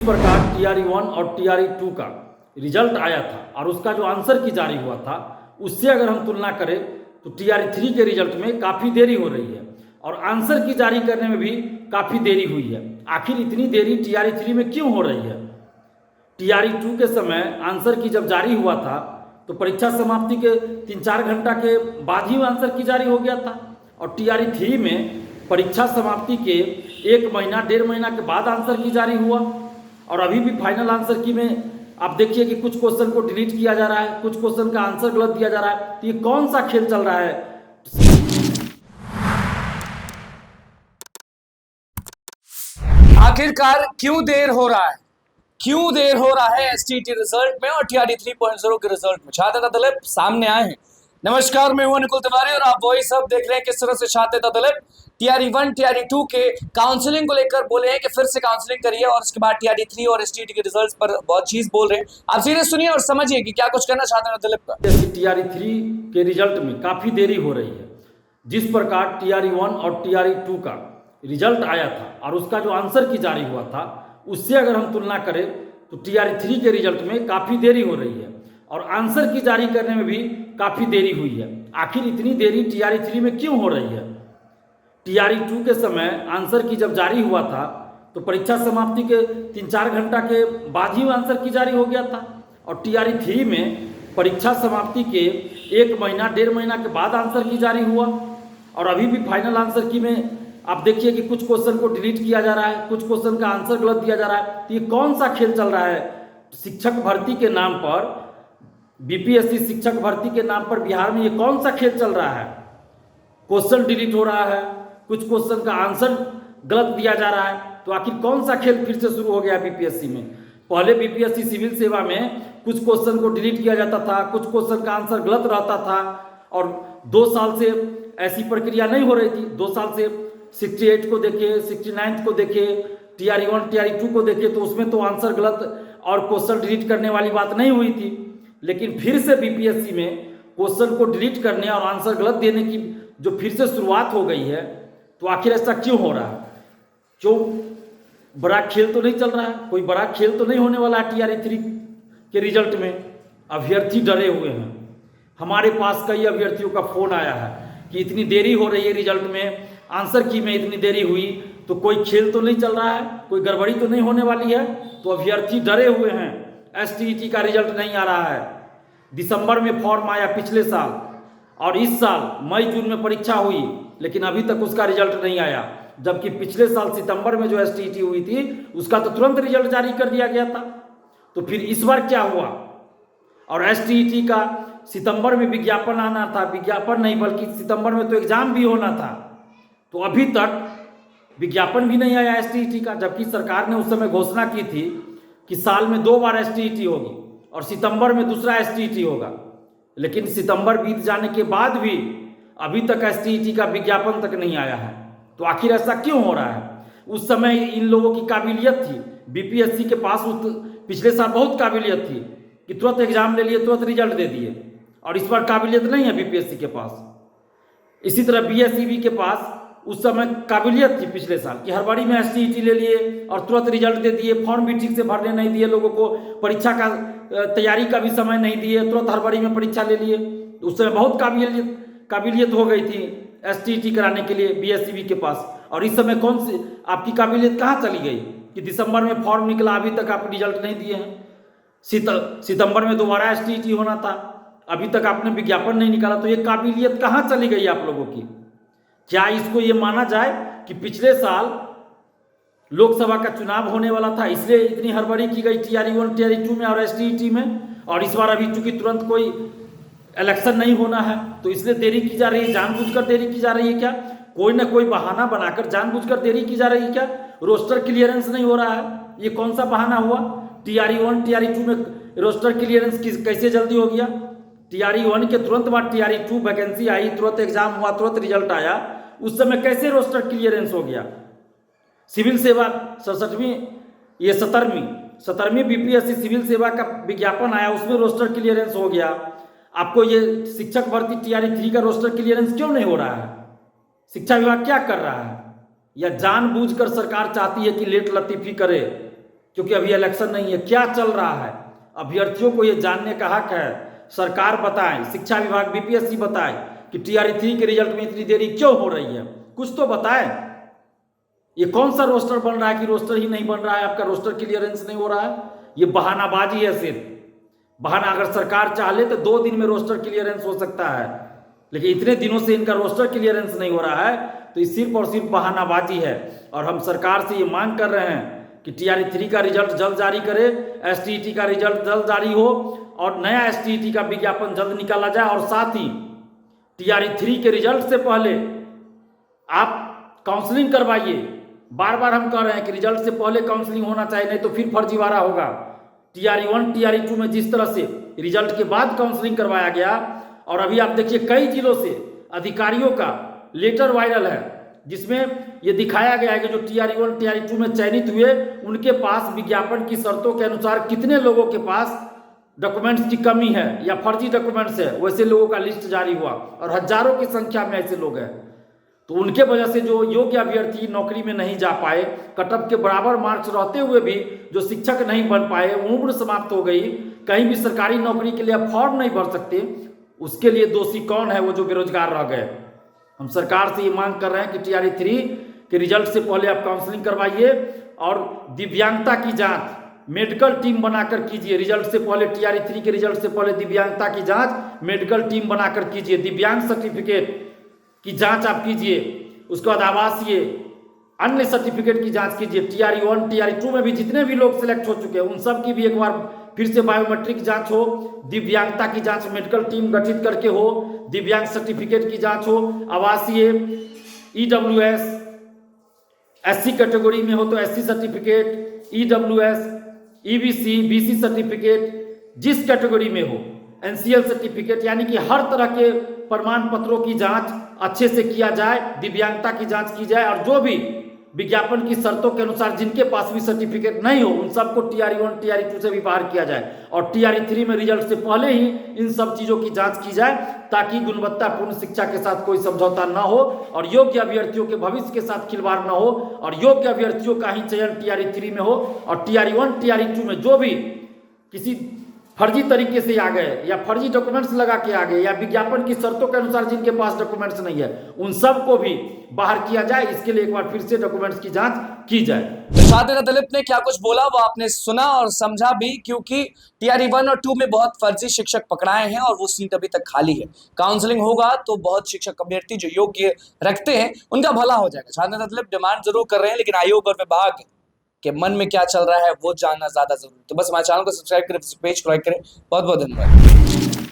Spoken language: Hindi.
प्रकार TRE-1 और TRE-2 का रिजल्ट आया था और उसका जो आंसर की जारी हुआ था उससे अगर हम तुलना करें तो TRE-3 के रिजल्ट में काफ़ी देरी हो रही है और आंसर की जारी करने में भी काफ़ी देरी हुई है। आखिर इतनी देरी TRE-3 में क्यों हो रही है? TRE-2 के समय आंसर की जब जारी हुआ था तो परीक्षा समाप्ति के 3-4 घंटा के बाद ही आंसर की जारी हो गया था और TRE-3 में परीक्षा समाप्ति के 1 महीना 1.5 महीना के बाद आंसर की जारी हुआ और अभी भी फाइनल आंसर की में आप देखिए कि कुछ क्वेश्चन को डिलीट किया जा रहा है, कुछ क्वेश्चन का आंसर गलत दिया जा रहा है। तो ये कौन सा खेल चल रहा है? आखिरकार क्यों देर हो रहा है? क्यों देर हो रहा है एसटीटी रिजल्ट में और टीआरडी 3.0 के रिजल्ट में? छात्र दलिप सामने आए हैं। नमस्कार, मैं हूं अनुकुल तिवारी और आप वही सब देख रहे हैं किस तरह से छात्र दलिप TRE-1 TRE-2 के काउंसलिंग को लेकर बोले हैं कि फिर से काउंसलिंग करिए और उसके बाद TRE-3 और एसटीटी के रिजल्ट्स पर बहुत चीज बोल रहे हैं। आप सीधे सुनिए और समझिए कि क्या कुछ करना छात्र दलिप का। TRE-3 के रिजल्ट में काफ़ी देरी हो रही है। जिस प्रकार TRE-1 और TRE-2 का रिजल्ट आया था और उसका जो आंसर की जारी हुआ था उससे अगर हम तुलना करें तो TRE-3 के रिजल्ट में काफ़ी देरी हो रही है और आंसर की जारी करने में भी काफ़ी देरी हुई है। आखिर इतनी देरी TRE-3 में क्यों हो रही है? TRE-2 के समय आंसर की जब जारी हुआ था तो परीक्षा समाप्ति के 3-4 घंटा के बाद ही आंसर की जारी हो गया था और TRE-3 में परीक्षा समाप्ति के 1 महीना 1.5 महीना के बाद आंसर की जारी हुआ और अभी भी फाइनल आंसर की में आप देखिए कि कुछ क्वेश्चन को डिलीट किया जा रहा है, कुछ क्वेश्चन का आंसर गलत दिया जा रहा है। तो ये कौन सा खेल चल रहा है? शिक्षक भर्ती के नाम पर, बीपीएससी शिक्षक भर्ती के नाम पर बिहार में ये कौन सा खेल चल रहा है? क्वेश्चन डिलीट हो रहा है, कुछ क्वेश्चन का आंसर गलत दिया जा रहा है। तो आखिर कौन सा खेल फिर से शुरू हो गया बीपीएससी में? पहले बीपीएससी सिविल सेवा में कुछ क्वेश्चन को डिलीट किया जाता था, कुछ क्वेश्चन का आंसर गलत रहता था और 2 साल से ऐसी प्रक्रिया नहीं हो रही थी। 2 साल से 68 को देखे, 69 को देखे, TRE-1 TRE-2 को देखे तो उसमें तो आंसर गलत और क्वेश्चन डिलीट करने वाली बात नहीं हुई थी। लेकिन फिर से बीपीएससी में क्वेश्चन को डिलीट करने और आंसर गलत देने की जो फिर से शुरुआत हो गई है, तो आखिर ऐसा क्यों हो रहा है? क्यों? बड़ा खेल तो नहीं चल रहा है, कोई बड़ा खेल तो नहीं होने वाला है TRE-3 के रिजल्ट में। अभ्यर्थी डरे हुए हैं। हमारे पास कई अभ्यर्थियों का फोन आया है कि इतनी देरी हो रही है रिजल्ट में, आंसर की में इतनी देरी हुई तो कोई खेल तो नहीं चल रहा है, कोई गड़बड़ी तो नहीं होने वाली है। तो अभ्यर्थी डरे हुए हैं। एसटीईटी का रिजल्ट नहीं आ रहा है। दिसंबर में फॉर्म आया पिछले साल और इस साल मई जून में परीक्षा हुई लेकिन अभी तक उसका रिजल्ट नहीं आया, जबकि पिछले साल सितंबर में जो एसटीईटी हुई थी उसका तो तुरंत रिजल्ट जारी कर दिया गया था। तो फिर इस बार क्या हुआ? और एसटीईटी का सितंबर में विज्ञापन आना था, विज्ञापन नहीं बल्कि सितंबर में तो एग्जाम भी होना था, तो अभी तक विज्ञापन भी नहीं आया एसटीईटी का, जबकि सरकार ने उस समय घोषणा की थी कि साल में 2 बार एसटीईटी होगी और सितंबर में दूसरा एसटीईटी होगा। लेकिन सितंबर बीत जाने के बाद भी अभी तक एसटीईटी का विज्ञापन तक नहीं आया है। तो आखिर ऐसा क्यों हो रहा है? उस समय इन लोगों की काबिलियत थी, बीपीएससी के पास पिछले साल बहुत काबिलियत थी कि तुरंत एग्जाम ले लिए, तुरंत रिजल्ट दे दिए, और इस बार काबिलियत नहीं है बीपीएससी के पास। इसी तरह बीएसईबी के पास उस समय काबिलियत थी पिछले साल कि हर बारी में एसटीईटी ले लिए और तुरंत रिजल्ट दे दिए, फॉर्म भी ठीक से भरने नहीं दिए लोगों को, परीक्षा का तैयारी का भी समय नहीं दिए, तुरंत हर बारी में परीक्षा ले लिए। उस समय बहुत काबिलियत हो गई थी एसटीईटी कराने के लिए बीएसईबी के पास। और इस समय कौन सी आपकी काबिलियत कहाँ चली गई कि दिसंबर में फॉर्म निकला, अभी तक आप रिजल्ट नहीं दिए हैं। सितंबर में दोबारा एसटीईटी होना था, अभी तक आपने विज्ञापन नहीं निकाला। तो ये काबिलियत कहाँ चली गई आप लोगों की? क्या इसको ये माना जाए कि पिछले साल लोकसभा का चुनाव होने वाला था इसलिए इतनी हड़बड़ी की गई TRE-1 TRE-2 में और एसटीईटी में, और इस बार अभी चूंकि तुरंत कोई इलेक्शन नहीं होना है तो इसलिए देरी की जा रही है? जानबूझकर देरी की जा रही है क्या? कोई ना कोई बहाना बनाकर जानबूझकर देरी की जा रही है क्या? रोस्टर क्लियरेंस नहीं हो रहा है, ये कौन सा बहाना हुआ? TRE-1 TRE-2 में रोस्टर क्लियरेंस कैसे जल्दी हो गया? TRE-1 के तुरंत बाद TRE-2 वैकेंसी आई, तुरंत एग्जाम हुआ, तुरंत रिजल्ट आया, उस समय कैसे रोस्टर क्लियरेंस हो गया? सिविल सेवा 67वीं 17वीं बीपीएससी सिविल सेवा का विज्ञापन आया, उसमें रोस्टर क्लियरेंस हो गया। आपको ये शिक्षक भर्ती TRE-3 का रोस्टर क्लियरेंस क्यों नहीं हो रहा है? शिक्षा विभाग क्या कर रहा है? या जानबूझकर सरकार चाहती है कि लेट लतीफी करे क्योंकि अभी इलेक्शन नहीं है। क्या चल रहा है, अभ्यर्थियों को ये जानने का हक है। सरकार बताए, शिक्षा विभाग बीपीएससी बताए कि टीआरई 3 के रिजल्ट में इतनी देरी क्यों हो रही है, कुछ तो बताए। ये कौन सा रोस्टर बन रहा है कि रोस्टर ही नहीं बन रहा है, आपका रोस्टर क्लियरेंस नहीं हो रहा है? ये बहानाबाजी है, सिर्फ बहाना। अगर सरकार चाह ले तो 2 दिन में रोस्टर क्लियरेंस हो सकता है, लेकिन इतने दिनों से इनका रोस्टर क्लियरेंस नहीं हो रहा है, तो ये सिर्फ और सिर्फ बहानाबाजी है। और हम सरकार से ये मांग कर रहे हैं कि टीआरई 3 का रिजल्ट जल्द जारी करे, एसटीईटी का रिजल्ट जल्द जारी हो और नया एसटीईटी का विज्ञापन जल्द निकाला जाए। और साथ ही टीआरई 3 के रिजल्ट से पहले आप काउंसलिंग करवाइए। बार बार हम कह रहे हैं कि रिजल्ट से पहले काउंसलिंग होना चाहिए, नहीं तो फिर फर्जीवाड़ा होगा। टीआरई 1 टीआरई 2 में जिस तरह से रिजल्ट के बाद काउंसलिंग करवाया गया, और अभी आप देखिए कई जिलों से अधिकारियों का लेटर वायरल है जिसमें यह दिखाया गया है कि जो टीआरई 1 टीआरई 2 में चयनित हुए उनके पास विज्ञापन की शर्तों के अनुसार कितने लोगों के पास डॉक्यूमेंट्स की कमी है या फर्जी डॉक्यूमेंट्स है, वैसे लोगों का लिस्ट जारी हुआ और हजारों की संख्या में ऐसे लोग हैं। तो उनके वजह से जो योग्य अभ्यर्थी नौकरी में नहीं जा पाए, कटअप के बराबर मार्क्स रहते हुए भी जो शिक्षक नहीं बन पाए, उम्र समाप्त हो गई, कहीं भी सरकारी नौकरी के लिए आप फॉर्म नहीं भर सकते, उसके लिए दोषी कौन है? वो जो बेरोजगार रह गए। हम सरकार से ये मांग कर रहे हैं कि टीआरई 3 के रिजल्ट से पहले आप काउंसलिंग करवाइए और दिव्यांगता की जांच मेडिकल टीम बनाकर कीजिए। रिजल्ट से पहले टीआरई 3 के रिजल्ट से पहले दिव्यांगता की जांच मेडिकल टीम बनाकर कीजिए। दिव्यांग सर्टिफिकेट की जांच आप कीजिए, उसके बाद आवासीय अन्य सर्टिफिकेट की जांच कीजिए। टीआरई 1 टीआरई 2 में भी जितने भी लोग सिलेक्ट हो चुके हैं उन सब की भी एक बार फिर से बायोमेट्रिक जांच हो, दिव्यांगता की जांच मेडिकल टीम गठित करके हो, दिव्यांग सर्टिफिकेट की जांच हो, आवासीय ईडब्ल्यूएस एससी कैटेगरी में हो तो SC certificate, EWS EBC BC certificate जिस कैटेगरी में हो, एनसीएल सर्टिफिकेट, यानी कि हर तरह के प्रमाण पत्रों की जांच अच्छे से किया जाए, दिव्यांगता की जांच की जाए और जो भी विज्ञापन की शर्तों के अनुसार जिनके पास भी सर्टिफिकेट नहीं हो उन सबको टीआरई 1 टीआरई 2 से भी बाहर किया जाए और टीआरई 3 में रिजल्ट से पहले ही इन सब चीजों की जांच की जाए ताकि गुणवत्तापूर्ण शिक्षा के साथ कोई समझौता न हो और योग्य अभ्यर्थियों के भविष्य के साथ खिलवाड़ न हो और योग्य अभ्यर्थियों का ही चयन टीआरई 3 में हो। और टीआरई 1 टीआरई 2 में जो भी किसी फर्जी तरीके से आ गए या फर्जी डॉक्यूमेंट्स लगा के आ गए या विज्ञापन की शर्तों के अनुसार जिनके पास डॉक्यूमेंट्स नहीं है उन सब को भी बाहर किया जाए। इसके लिए एक बार फिर से डॉक्यूमेंट्स की जांच की जाए। शाहदेरा दलीप ने क्या कुछ बोला वो आपने सुना और समझा भी, क्योंकि टीआरई 1 और 2 में बहुत फर्जी शिक्षक पकड़ाए हैं और वो सीट अभी तक खाली है। काउंसलिंग होगा तो बहुत शिक्षक अभ्यर्थी जो योग्य रखते हैं उनका भला हो जाएगा। शाहदेरा दलीप डिमांड जरूर कर रहे हैं, लेकिन आयोग और विभाग के मन में क्या चल रहा है वो जानना ज्यादा जरूरी। तो बस हमारे चैनल को सब्सक्राइब करें, पेज को लाइक करें। बहुत बहुत धन्यवाद।